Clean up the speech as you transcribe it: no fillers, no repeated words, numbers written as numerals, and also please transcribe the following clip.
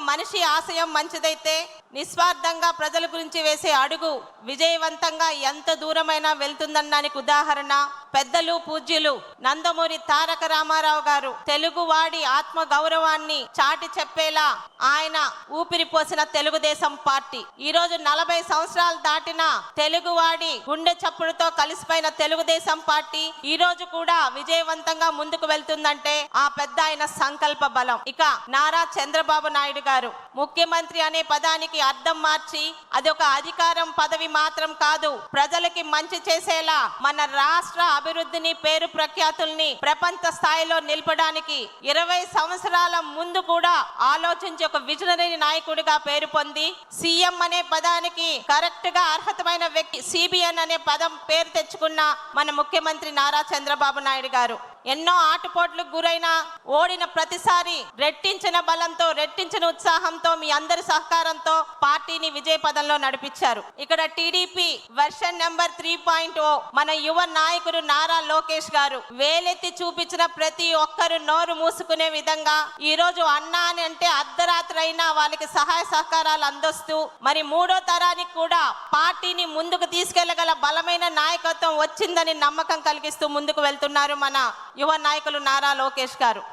మనిషి ఆశయం మంచిదైతే నిస్వార్థంగా ప్రజల గురించి వేసే అడుగు విజయవంతంగా ఎంత దూరమైనా వెళ్తుందనడానికి ఉదాహరణ పెద్దలు పూజ్యులు నందమూరి తారక రామారావు గారు. తెలుగువాడి ఆత్మ గౌరవాన్ని చాటి చెప్పేలా ఆయన ఊపిరి పోసిన తెలుగుదేశం పార్టీ ఈ రోజు 40 సంవత్సరాలు దాటిన తెలుగువాడి గుండె చప్పుడుతో కలిసిపోయిన తెలుగుదేశం పార్టీ ఈ రోజు కూడా విజయవంతంగా ముందుకు వెళ్తుందంటే ఆ పెద్ద ఆయన సంకల్ప బలం. ఇక నారా చంద్రబాబు నాయుడు గారు ముఖ్యమంత్రి అనే పదానికి అర్థం మార్చి అది ఒక అధికారం పదవి మాత్రం కాదు, ప్రజలకి మంచి చేసేలా మన రాష్ట్ర అభివృద్ధిని పేరు ప్రఖ్యాతుల్ని ప్రపంచ స్థాయిలో నిలపడానికి 20 సంవత్సరాల ముందు కూడా ఆలోచించి ఒక విజనరీ నాయకుడిగా పేరు పొంది సీఎం అనే పదానికి కరెక్ట్ గా అర్హతమైన వ్యక్తి సిబిఎన్ అనే పదం పేరు తెచ్చుకున్న మన ముఖ్యమంత్రి నారా చంద్రబాబు నాయుడు గారు ఎన్నో ఆటుపోట్లకు గురైన ఓడిన ప్రతిసారి రెట్టించిన బలంతో రెట్టించిన ఉత్సాహంతో మీ అందరి సహకారంతో పార్టీని విజయ పదంలో నడిపించారు. ఇక్కడ టీడీపీ వెర్షన్ నెంబర్ 3.0 మన యువ నాయకుడు నారా లోకేష్ గారు వేలెత్తి చూపించిన ప్రతి ఒక్కరు నోరు మూసుకునే విధంగా ఈ రోజు అన్నా అని అంటే అర్ధరాత్రి అయినా వాళ్ళకి సహాయ సహకారాలు అందిస్తూ మరి 3వ తరానికి కూడా పార్టీని ముందుకు తీసుకెళ్లగల బలమైన నాయకత్వం వచ్చిందని నమ్మకం కలిగిస్తూ ముందుకు వెళ్తున్నారు మన యువ నాయకులు నారా లోకేష్ గారు.